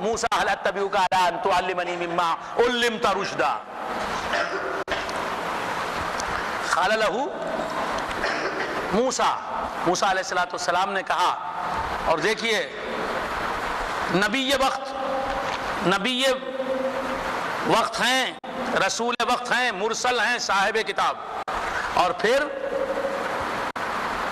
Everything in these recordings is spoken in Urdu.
موسیٰ هل اتبعک علی ان تعلمنی مما علمت رشدا. قال له موسیٰ علیہ السلام نے کہا. اور دیکھیے نبی وقت ہیں، رسول وقت ہیں، مرسل ہیں، صاحب کتاب. اور پھر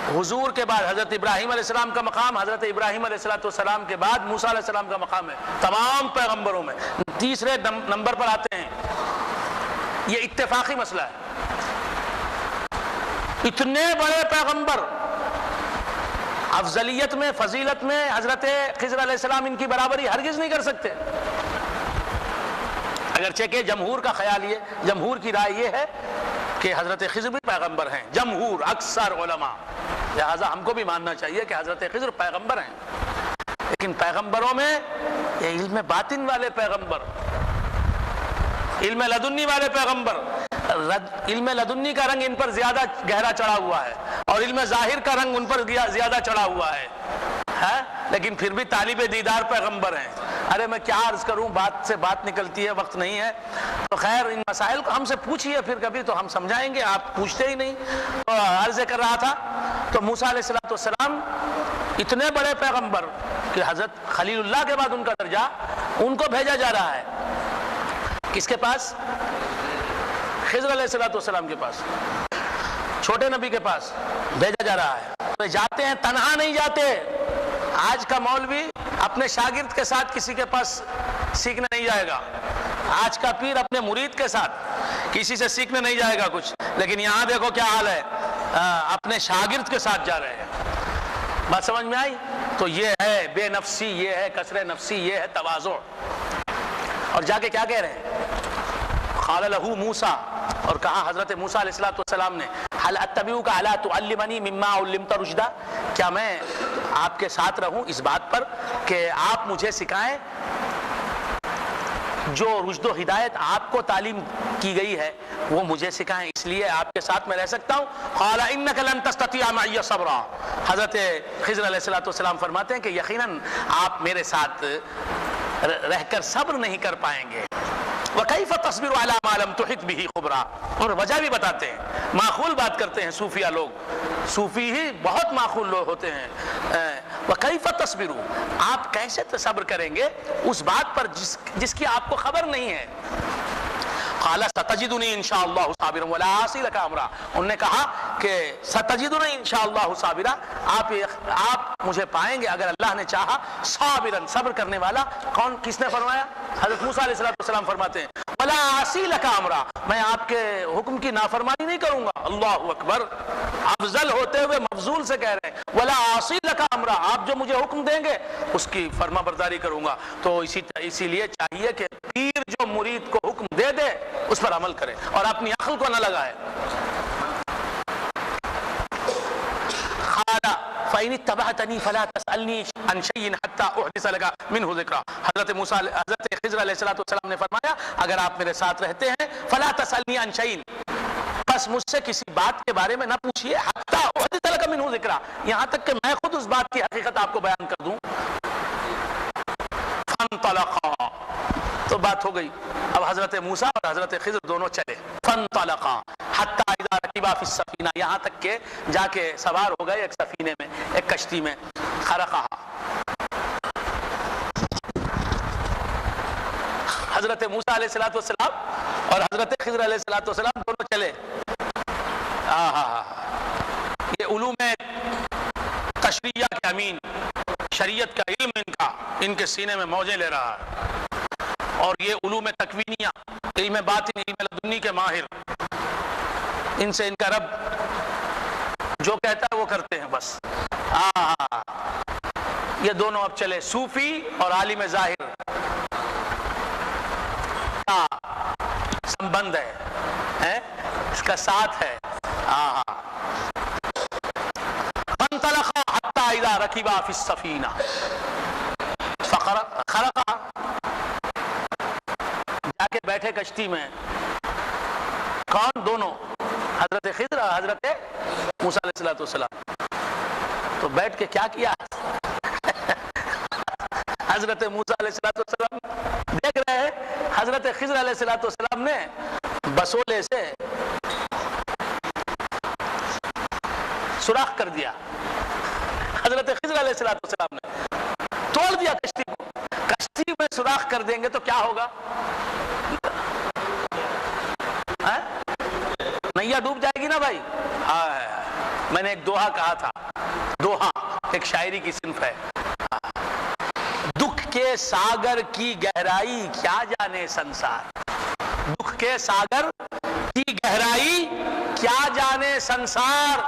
حضور کے بعد حضرت ابراہیم علیہ السلام کا مقام، حضرت ابراہیم علیہ السلام کے بعد موسیٰ علیہ السلام کا مقام ہے تمام پیغمبروں میں. تیسرے نمبر پر آتے ہیں. یہ اتفاقی مسئلہ ہے. اتنے بڑے پیغمبر افضلیت میں، فضیلت میں حضرت خضر علیہ السلام ان کی برابری ہرگز نہیں کر سکتے. اگرچہ کہ جمہور کا خیال یہ، جمہور کی رائے یہ ہے کہ حضرت خضر بھی پیغمبر ہیں. جمہور اکثر علماء، لہذا ہم کو بھی ماننا چاہیے کہ حضرت خضر پیغمبر ہیں. لیکن پیغمبروں میں یہ علم باطن والے پیغمبر، علم لدنی والے پیغمبر، علم لدنی کا رنگ ان پر زیادہ گہرا چڑھا ہوا ہے اور علم ظاہر کا رنگ ان پر زیادہ چڑھا ہوا ہے. لیکن پھر بھی طالب دیدار پیغمبر ہیں. ارے میں کیا عرض کروں، بات سے بات نکلتی ہے، وقت نہیں ہے. تو خیر ان مسائل کو ہم سے پوچھیے پھر کبھی تو ہم سمجھائیں گے، آپ پوچھتے ہی نہیں. تو عرض کر رہا تھا تو موسیٰ علیہ السلام اتنے بڑے پیغمبر کہ حضرت خلیل اللہ کے بعد ان کا درجہ، ان کو بھیجا جا رہا ہے کس کے پاس؟ خضر علیہ السلام کے پاس، چھوٹے نبی کے پاس بھیجا جا رہا ہے. تو جاتے ہیں، تنہا نہیں جاتے. آج کا مولوی اپنے شاگرد کے ساتھ کسی کے پاس سیکھنے نہیں جائے گا. آج کا پیر اپنے مرید کے ساتھ کسی سے سیکھنے نہیں جائے گا کچھ. لیکن یہاں دیکھو کیا حال ہے، اپنے شاگرد کے ساتھ جا رہے ہیں. بات سمجھ میں آئی؟ تو یہ ہے بے نفسی، یہ ہے کسر نفسی، یہ ہے تواضع. اور جا کے کیا کہہ رہے ہیں؟ قال له موسیٰ، اور کہا حضرت موسیٰ علیہ السلام نے، هل اتبعک علی تعلمنی مما علمت رشدا، کیا میں آپ کے ساتھ رہوں اس بات پر کہ آپ مجھے سکھائیں جو رشد و ہدایت آپ کو تعلیم کی گئی ہے وہ مجھے سکھائیں، اس لیے آپ کے ساتھ میں رہ سکتا ہوں. قال انک لن تستطیع معی صبرا، حضرت خضر علیہ السلام فرماتے ہیں کہ یقیناً آپ میرے ساتھ رہ کر صبر نہیں کر پائیں گے. وَكَيْفَ تَصْبِرُ عَلَى مَا لَمْ تُحِطْ بِهِ خُبْرًا، اور وجہ بھی بتاتے ہیں. معقول بات کرتے ہیں صوفیہ لوگ، صوفی ہی بہت معقول لوگ ہوتے ہیں. وَكَيْفَ تَصْبِرُ، آپ کیسے صبر کریں گے اس بات پر جس کی آپ کو خبر نہیں ہے. قال ستجدنی انشاءاللہ صابرا ولا اعصی لک امرا، انہوں نے کہا کہ ستجدنی انشاءاللہ صابرا، آپ مجھے پائیں گے اگر اللہ نے چاہا صابرا، صبر کرنے والا. کون، کس نے فرمایا؟ حضرت موسیٰ علیہ السلام فرماتے ہیں ولا اعصی لک امرا، میں آپ کے حکم کی نافرمانی نہیں کروں گا. اللہ اکبر، افضل ہوتے ہوئے مفضول سے کہہ رہے ہیں ولا اعصی لک امرا، آپ جو مجھے حکم دیں گے اس کی فرما برداری کروں گا. تو اسی لیے چاہیے کہ پیر جو مرید کو حکم دے دے اس پر عمل کرے اور اپنی عقل کو نہ لگائے. قال فإن اتبعتنی فلا تسألنی عن شيء حتى أحدث لك منه ذکرا، حضرت خضر علیہ السلام نے فرمایا اگر آپ میرے ساتھ رہتے ہیں فلا تسألنی عن شيء، بس مجھ سے کسی بات کے بارے میں نہ پوچھیے، حتى أحدث لك منه ذکرا، یہاں تک کہ میں خود اس بات کی حقیقت آپ کو بیان کر دوں. فانطلقا، تو بات ہو گئی. اب حضرت موسیٰ اور حضرت خضر دونوں چلے. فانطلقا حتی اذا رکبا فی السفینہ، یہاں تک کہ جا کے سوار ہو گئے ایک سفینے میں، ایک کشتی میں. خرقہا، حضرت موسیٰ علیہ السلام اور حضرت خضر علیہ السلام دونوں چلے. یہ علوم تشریعہ کے امین، شریعت کا علم ان کے سینے میں موجیں لے رہا ہے. اور یہ علوم تکوینیہ، علم باطن، علم لدنی کے ماہر، ان سے ان کا رب جو کہتا ہے وہ کرتے ہیں بس. یہ دونوں اب چلے. صوفی اور عالم ظاہر کا سمبند ہے، اس کا ساتھ ہے. فانطلقا حتی اذا رکبا فی السفینہ خرقا، جا کے بیٹھے کشتی میں. کون؟ دونوں، حضرت خضر اور حضرت موسیٰ علیہ السلام. تو بیٹھ کے کیا کیا؟ حضرت موسیٰ علیہ السلام دیکھ رہے ہیں حضرت خضر علیہ السلام نے بسولے سے سوراخ کر دیا. حضرت خضر علیہ السلام نے توڑ دیا کشتی کو. کشتی میں سوراخ کر دیں گے تو کیا ہوگا؟ نیا ڈوب جائے گی نا بھائی. میں نے ایک دوہا کہا تھا, دوہا ایک شاعری کی صنف ہے. دکھ کے ساگر کی گہرائی کیا جانے سنسار, دکھ کے ساگر کی گہرائی کیا جانے سنسار,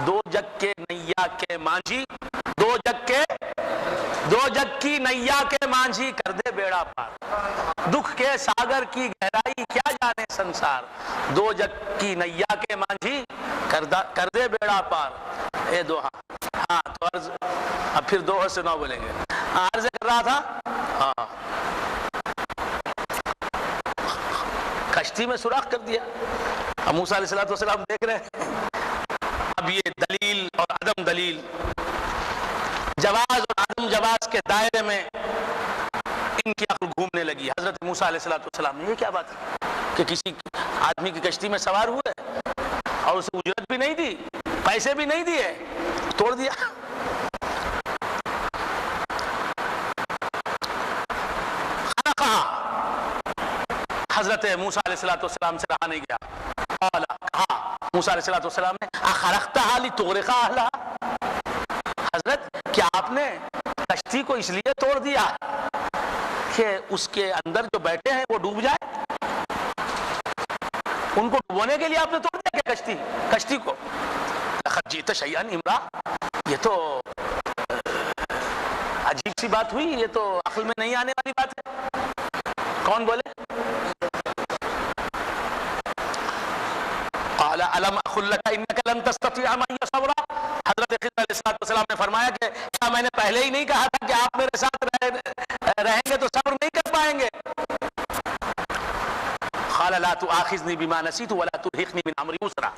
دو جگ کے نیا کے مانجھی, دو جگ کی نیا کے مانجھی کر دے بیڑا پار. دکھ کے ساگر کی گہرائی کیا جانے سنسار, دو جگ کی نیا کے مانجھی کر دے بیڑا پار. اے دوہا. ہاں تو عرض, اب پھر دوہے سے نہ بولیں گے. عرض کر رہا تھا کشتی میں سوراخ کر دیا. اب موسیٰ علیہ السلام دیکھ رہے ہیں. اب یہ دلیل اور عدم دلیل, جواز اور عدم جواز کے دائرے میں ان کی عقل گھومنے لگی. حضرت موسیٰ علیہ السلام نے یہ کیا بات ہے کہ کسی آدمی کی کشتی میں سوار ہوئے اور اسے اجرت بھی نہیں دی, پیسے بھی نہیں دیے, توڑ دیا. حضرت موسیٰ علیہ السلام سے رہا نہیں گیا. کہا موسیٰ علیہ السلام نے اخرقتها لتغرق اهلها, حضرت کیا آپ نے کشتی کو اس لیے توڑ دیا کہ اس کے اندر جو بیٹھے ہیں وہ ڈوب جائے؟ ان کو ڈوبونے کے لیے آپ نے توڑ دیا کہ کشتی کو؟ لقد جئت شیئا امرا, یہ تو عجیب سی بات ہوئی, یہ تو عقل میں نہیں آنے والی بات ہے. کون بولے؟ قال الم اقل لك انك لن تستطيع معي صبرا. حضرت خضر علیہ السلام نے فرمایا کہ کیا میں نے پہلے ہی نہیں کہا تھا کہ آپ میرے ساتھ رہیں گے تو صبر نہیں کر پائیں گے؟ قال لا تؤاخذني بما نسيت ولا ترهقني من امري عسرا.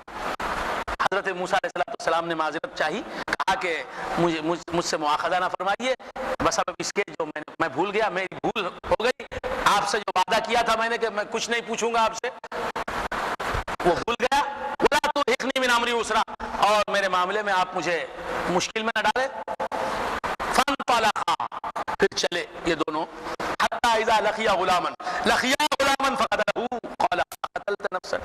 حضرت موسیٰ علیہ السلام نے معذرت چاہی, کہا کہ مجھ سے مؤاخذہ نہ فرمائیے, بس اب اس کے جو میں بھول گیا, میری بھول ہو گئی. آپ سے جو وعدہ کیا تھا میں نے کہ میں کچھ نہیں پوچھوں گا آپ سے, وہ بھول گیا. ولا ترهقني من امري عسرا, اور میرے معاملے میں آپ مجھے مشکل میں نہ ڈالے. فانطلقا, پھر چلے یہ دونوں. حتى اذا لقيا غلاما فقتله قال قتلت نفسا.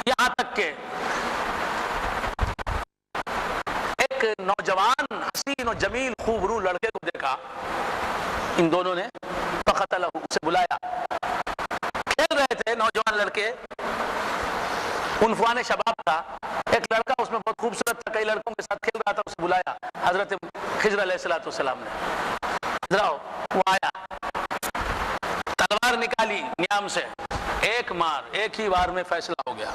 یہاں تک کہ ایک نوجوان حسین و جمیل خوبرو لڑکے کو دیکھا ان دونوں نے, فقتله, اسے بلایا. کھیل رہے تھے نوجوان لڑکے, عنفوان شباب تھا. ایک لڑکا اس میں بہت خوبصورت تھا, کئی لڑکوں کے ساتھ کھیل رہا تھا, اسے بلایا حضرت خضر علیہ السلام نے. ادھر آؤ. وہ آیا, تلوار نکالی نیام سے, ایک مار, ایک ہی وار میں فیصلہ ہو گیا.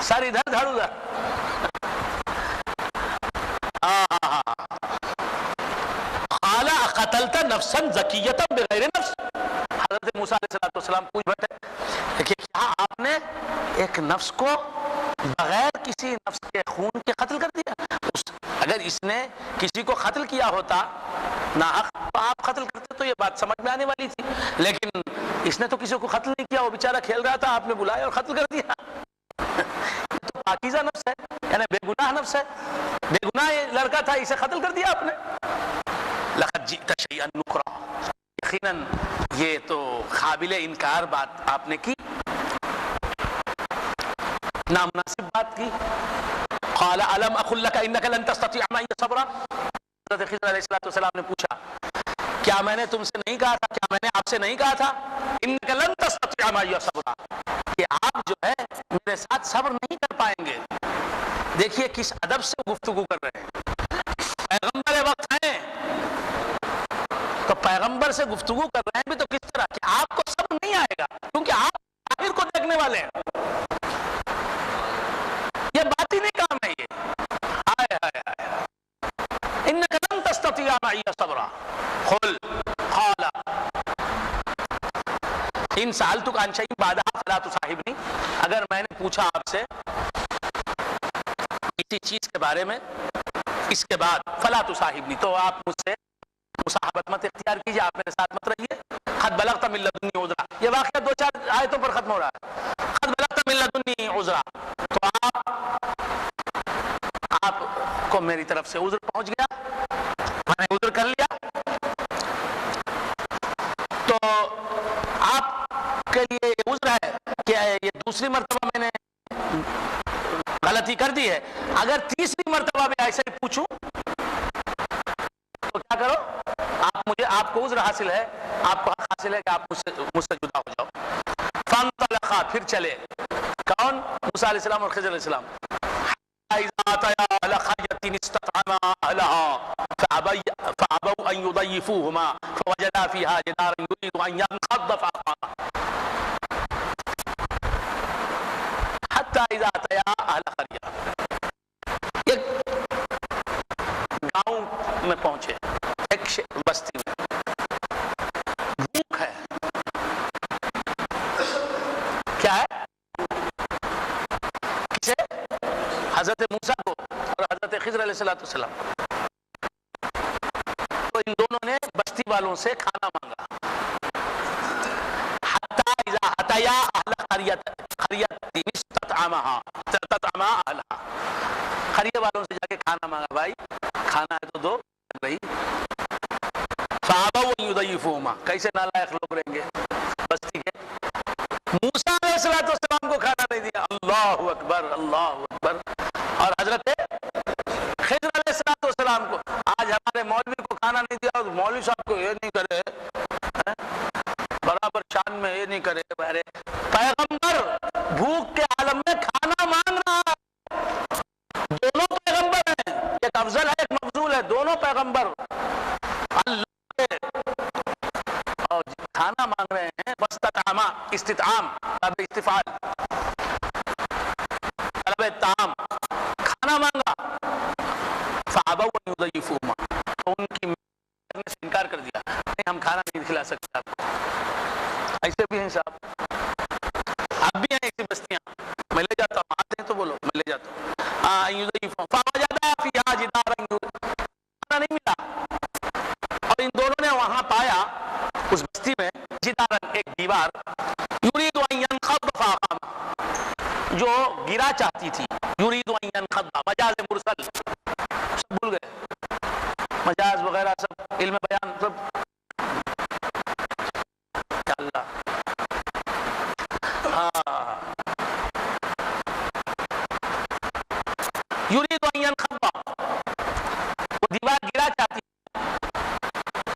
سر ادھر دھڑ ادھر. قال اقتلت نفسا زکیۃ بغیر نفس. حضرت موسیٰ علیہ السلام پوچھ بیٹھے کہ کیا آپ نے ایک نفس کو بغیر کسی نفس کے خون کے قتل کر دیا؟ اگر اس نے کسی کو قتل کیا ہوتا ناحق تو آپ قتل کرتے تو یہ بات سمجھ میں آنے والی تھی, لیکن اس نے تو کسی کو قتل نہیں کیا, وہ بیچارہ کھیل رہا تھا, آپ نے بلایا اور قتل کر دیا. یہ تو پاکیزہ نفس ہے, یعنی بے گناہ نفس ہے, بے گناہ یہ لڑکا تھا, اسے قتل کر دیا آپ نے. لقد جئت شیئا نکرا, یقیناً یہ تو قابل انکار بات آپ نے کی, نامناسب بات کی. قال الم اقل لك انك لن تستطيع معي صبرا. حضرت خضر علیہ السلام نے پوچھا کیا میں نے تم سے نہیں کہا تھا, کیا میں نے آپ سے نہیں کہا تھا انك لن تستطيع معي صبرا, کہ آپ جو ہے میرے ساتھ صبر نہیں کر پائیں گے. دیکھیے کس ادب سے گفتگو کر رہے ہیں, پیغمبر وقت ہیں تو پیغمبر سے گفتگو کر رہے ہیں بھی تو کس طرح کہ آپ کو صبر نہیں آئے گا کیونکہ آپ ظاہر کو دیکھنے والے ہیں. یہ بات ہی نہیں کام ہے یہ. انك لن تستطيع معي صبرا. قال ان سألتك عن شيء بعدها فلا تصاحبني. اگر میں نے پوچھا آپ سے کسی کسی چیز کے بارے میں اس کے بعد فلا تصاحبنی، تو آپ مجھ سے مصاحبت مت اختیار کیجیے، آپ میرے ساتھ مت رہیے. قد بلغت من لدنی عذرا، یہ واقعہ 2-4 آیتوں پر ختم ہو رہا ہے. قد بلغت من لدنی عذرا، تو آپ کو میری طرف سے عذر پہنچ گیا، میں نے عذر کر لیا. تو آپ کے لیے یہ عذر ہے کہ یہ دوسری مرتبہ میں نے غلطی کر دی ہے. اگر تیسری مرتبہ میں ایسے ہی پوچھوں تو کیا کرو، آپ کو عذر حاصل ہے، آپ کو حق حاصل ہے کہ آپ مجھ سے جدا ہو جاؤ. فانطلقا، پھر چلے، کون؟ موسیٰ علیہ السلام اور خضر علیہ السلام. اذا اتيا على قرية استطعما اهلها فابوا ان يضيفوهما فوجدا فيها جدارا يريد ان ينقض فاقاما حتى اذا اتيا اهل قرية، ایک گاؤں میں پہنچے، ایک بستی میں بھوک ہے. کیا ہے؟ کسے؟ حضرت موسیٰ کو اور حضرت خضر علیہ السلام. تو ان دونوں نے بستی والوں سے کھانا مانگا. حتی اذا اتیا اہل قریۃ استطعما اہلھا، قریہ والوں سے جا کے کھانا مانگا، بھائی کھانا ہے تو دو. بھائی فابوا ان یضیفوہما، کیسے نالائق لوگ رہیں گے بستی کے. موسیٰ علیہ السلام کو کھانا نہیں دیا. اللہ اکبر، اللہ اکبر. اور حضرت خضر علیہ السلام کو، آج ہمارے مولوی کو کھانا نہیں دیا اور مولوی صاحب کو یہ نہیں کرے، برابر شان میں یہ نہیں کرے. ارے پیغمبر بھوک کے عالم میں کھانا مانگ رہا ہے. دونوں پیغمبر ہیں، ایک افضل ہے ایک مفضول ہے، دونوں پیغمبر اللہ کے اور کھانا مانگ رہے ہیں. واستطعما، استطعام طلب استفعال، طلب الطعام، کھانا مانگا. فابوا ان یضیفوہما، تو ان کی کرنے سے انکار کر دیا، نہیں ہم کھانا نہیں کھلا سکتے آپ کو. ایسے بھی ہیں صاحب، اب بھی ہیں ایسی بستیاں. میں لے جاتا ہوں، آتے ہیں تو بولو میں لے جاتا ہوں. فوجدا فیہا جدارا، کھانا نہیں ملا. اور ان دونوں نے وہاں پایا اس بستی میں جدارا، ایک دیوار، یرید ان ینقض فاقام، جو گرا چاہتی تھی. یرید ان ینقض، مجاز مرسل، سب بھول گئے مجاز وغیرہ سب، علم بیان سب. اللہ یرید ان ینقض، وہ دیوار گرا چاہتی.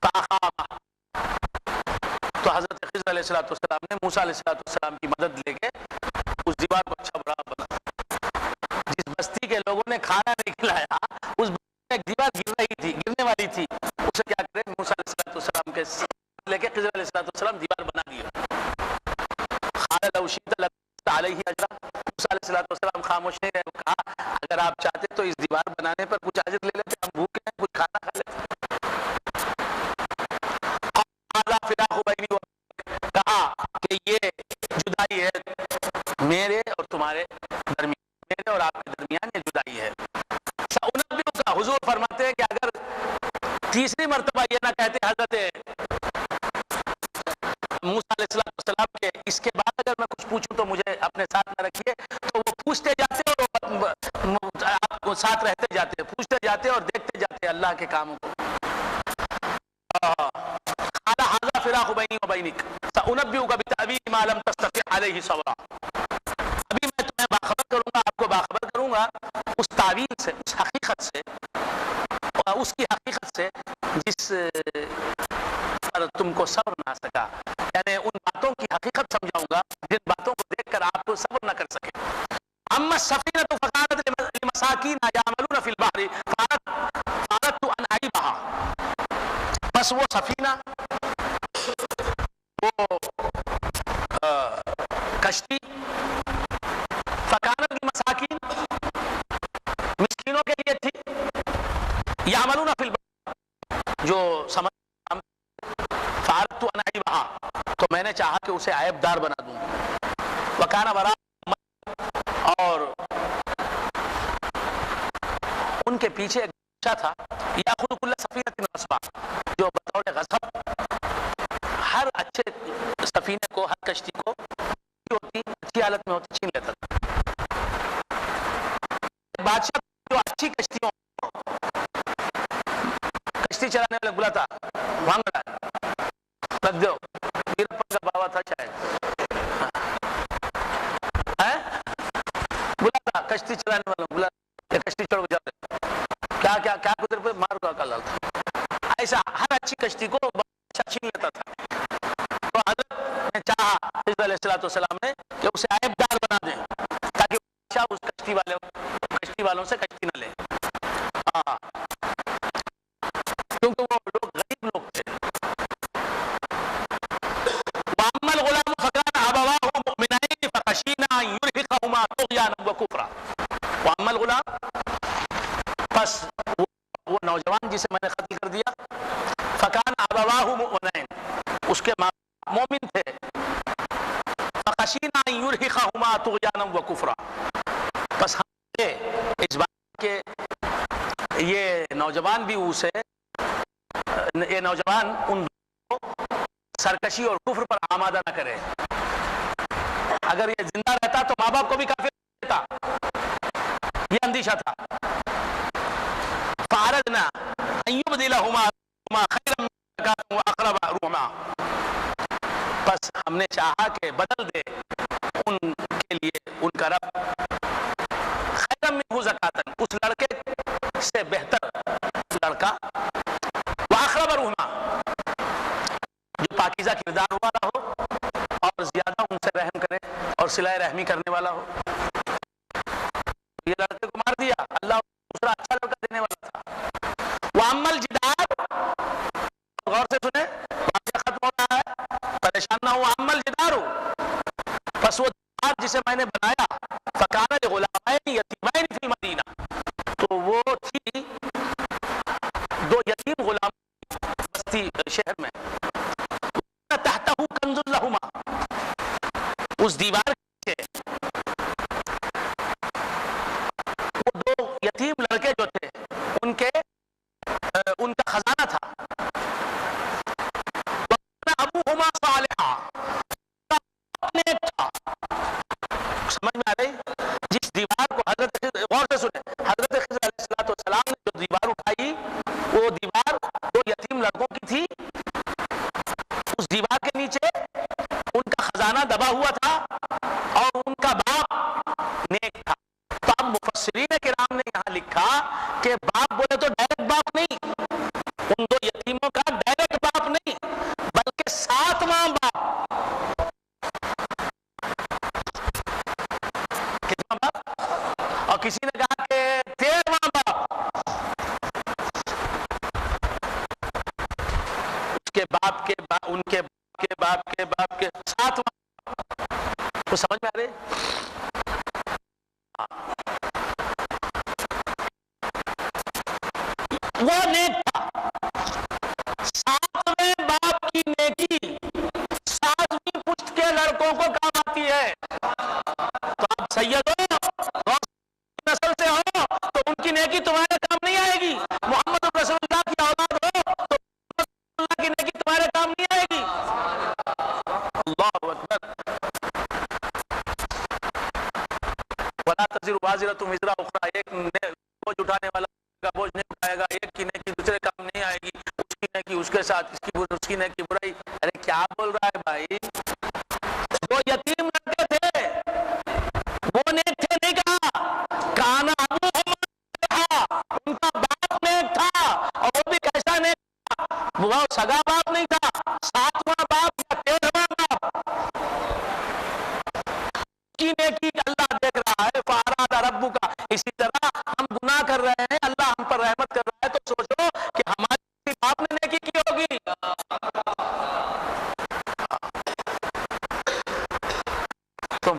فاقام، تو حضرت خضر علیہ السلام نے موسیٰ علیہ السلام کی مدد لے کے اس دیوار کو اچھا بڑا بنا. جس بستی کے لوگوں نے کھانا نہیں کھلایا، اس بستی میں ایک دیوار گر رہی تھی، گرنے والی تھی، اسے کیا کرے موسیٰ علیہ السلام کے لے کے خضر علیہ السلام دیوار بنا دیا. قال لو شئت لاتخذت علیہ اجرا، موسیٰ علیہ السلام خاموش نہیں رہے. کہا اگر آپ چاہتے تو اس دیوار بنانے پر کچھ اجر لے لیتے، ہم بھوکے ہیں کچھ کھانا کھا لیتے. کہا کہ یہ جدائی ہے میرے اور تمہارے درمیان، میرے اور آپ کے درمیان یہ جدائی ہے. کا حضور فرماتے ہیں کہ اگر تیسری مرتبہ یہ نہ کہتے حضرت موسیٰ علیہ السلام کے اس کے بعد اگر میں کچھ پوچھوں تو مجھے اپنے ساتھ نہ رکھیے، تو وہ پوچھتے جاتے اور آپ کو ساتھ رہتے جاتے، پوچھتے جاتے اور دیکھتے جاتے اللہ کے کاموں کو. قال هذا فراق بینی و بینک سأنبئک بتأویل ما لم تستطع علیہ صبرا. ابھی میں تمہیں باخبر کروں گا، آپ کو باخبر کروں گا اس تعویل سے، اس حقیقت سے، اس کی حقیقت سے جس پر تم کو صبر نہ سکا. یعنی ان باتوں کی حقیقت سمجھاؤں گا جن باتوں کو دیکھ کر آپ کو صبر نہ کر سکے. اما السفینۃ فکانت لمساکین یعملون فی البحر فاردت ان اعیبها، بس وہ سفینہ، وہ کشتی، فکانت لمساکین، مسکینوں کے لیے تھی، یعملون فی البحر، جو سمجھ، فاردت ان اعیبها، تو میں نے چاہا کہ اسے عیب دار بنا دوں. وکان وراء، اور پیچھے ایک بادشاہ تھا یاخذ کل سفینۃ غصبا، جو بطور غصب ہر اچھے سفینے کو، ہر کشتی کو اچھی حالت میں ہوتی چھین لیتا تھا۔ بادشاہ جو اچھی کشتیوں کشتی چلانے والے بلا تھا بھانگڑا رکھ دو، ویرپن کا باوا تھا شاید، بلا تھا کشتی چلانے والا، بلا کشتی چڑھ جاتے کیا کیا کیا قدر پہ مار کا کال تھا، ایسا ہر اچھی کشتی کو بادشاہ چھین لیتا تھا۔ تو حضرت نے چاہا خضر علیہ السلام نے کہ اسے عیبدار بنا دیں تاکہ بادشاہ اس کشتی والوں سے کشتی نہ لے، کیونکہ وہ لوگ غریب لوگ تھے۔ وَأَمَّا الْغُلَامُ فَكَانَ أَبَوَاهُ مُؤْمِنَيْنِ فَخَشِينَا أَن يُرْهِقَهُمَا طُغْيَانًا وَكُفْرًا۔ وَأَمَّا الْغُلَامُ، پس وہ نوجوان جسے میں نے قتل کر دیا، فَكَانَ أَبَوَاهُ مُؤْمِنَيْنِ، اس کے ماں مومن تھے، فَخَشِينَا أَن يُرْهِقَهُمَا طُغْيَانًا وَكُفْرًا، بس ہم اس بات کہ یہ نوجوان بھی یہ نوجوان ان کو سرکشی اور کفر پر آمادہ نہ کرے، اگر یہ زندہ رہتا تو ماں باپ کو بھی کافر دیتا، یہ اندیشہ تھا۔ فَأَرَدْنَا أَن يُبْدِلَهُمَا خَيْرًا مِنْهُ زَكَاةً وَأَقْرَبَ رُحْمًا، بس ہم نے چاہا کہ بدل دے ان کے لیے ان کا رب خیرًا مِنْهُ زَكَاةً، اس لڑکے سے بہتر لڑکا، وَأَقْرَبَ رُحْمًا، جو پاکیزہ کردار والا ہو اور زیادہ ان سے رحم کرے اور صلہ رحمی کرنے والا ہو۔ یہ لڑکے کو مار دیا، اللہ دوسرا اچھا لڑکا دینے والا تھا۔ وَأَمَّا الْجِدَارُ، غور سے سنیں، واقعہ ختم ہو رہا ہے، پریشان نہ ہو۔ وَأَمَّا الْجِدَارُ، پس وہ دیوار جسے میں نے بنایا، فَكَانَ لِغُلَامَيْنِ يَتِيمَيْنِ فِي الْمَدِينَةِ، تو وہ تھی دو یتیم غلام بستی شہر میں، تحتہ کنز لہما، اس دیوار کے وہ دو یتیم لڑکے جو تھے ان کا خزانہ تھا۔ ابوہما صالحا، سمجھ میں آ رہی؟ جس دیوار کو حضرت غور سے سنیں، حضرت خضر علیہ السلام نے جو دیوار اٹھائی، وہ دیوار دو یتیم لڑکوں کی تھی، اس دیوار کے نیچے ان کا خزانہ دبا ہوا تھا اور ان کا باپ نیک تھا۔ تو اب مفسرین کرام نے یہاں لکھا کہ باپ بولے تو ڈائریکٹ باپ نہیں، ان دو یتیموں کا ڈائریکٹ باپ نہیں بلکہ ساتواں باپ۔ کتنا باپ؟ اور کسی نے کہا کہ 13واں باپ، اس کے باپ کے ان کے باپ کے باپ کے 7واں، تو سمجھ میں آ رہے؟ وہ نیک تھا، 7ویں باپ کی نیکی 7ویں پشت کے لڑکوں کو کام آتی ہے۔ تو آپ سید ہو، نسل سے ہو، تو ان کی نیکی تمہارے کام نہیں آئے گی۔ محمد رسول اللہ کی اولاد ہو تو اللہ کی نیکی تمہارے کام نہیں آئے گی۔ اللہ اکبر۔ وَلَا تَزِرُ وَازِرَةٌ وِزْرَ أُخْرَىٰ، ایک بوجھ اٹھانے والا کا بوجھ نہیں اٹھائے گا، ایک کی نیکی دوسرے کام نہیں آئے گی، اس کی نیکی اس کے ساتھ، اس کی نیکی برائی۔ ارے کیا بول رہا ہے بھائی؟ وہ یتیم لڑکے تھے، وہ نیک تھے نہیں کہا، کانا ابوہما صالحا، ان کا باپ نیک تھا، اور وہ بھی کیسا نیک تھا؟ وہ سگا باپ نہیں تھا، 7واں باپ یا 13واں باپ کی نیکی اللہ دیکھ رہا ہے۔ فَأَرَادَ رَبُّكَ، اسی طرح ہم گناہ کر رہے ہیں، اللہ ہم پر رحمت کر رہا ہے، تو سوچو کہ ہمارے باپ نے نیکی کی ہوگی۔ تو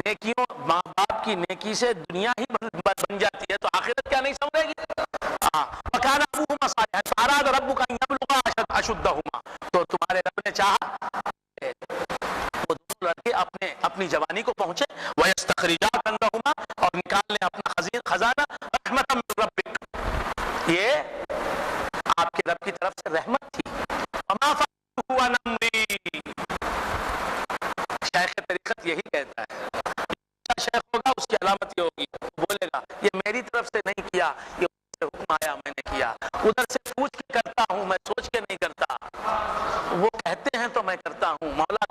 نیکیوں ماں باپ کی نیکی سے دنیا ہی بن جاتی ہے، تو آخرت کیا نہیں سمجھے گی؟ وَكَانَ أَبُوهُمَا صَالِحًا فَأَرَادَ رَبُّكَ أَن يَبْلُغَا أَشُدَّهُمَا، تو تمہارے رب نے چاہا وہ دونوں لڑکے اپنی جوانی کو پہنچے، وَيَسْتَخْرِجَا كَنزَهُمَا، اور نکال لیں اپنا خزانہ، رحمۃ من ربک، آپ کے رب کی طرف سے رحمت تھی. وما فعلته عن امری. شیخ طریقت یہی کہتا ہے، شیخ ہوگا اس کی علامت یہ ہوگی، بولے گا یہ میری طرف سے نہیں کیا، یہ سے حکم آیا میں نے کیا، ادھر سے پوچھ کے کرتا ہوں، میں سوچ کے نہیں کرتا. وہ کہتے ہیں تو میں کرتا ہوں. مولا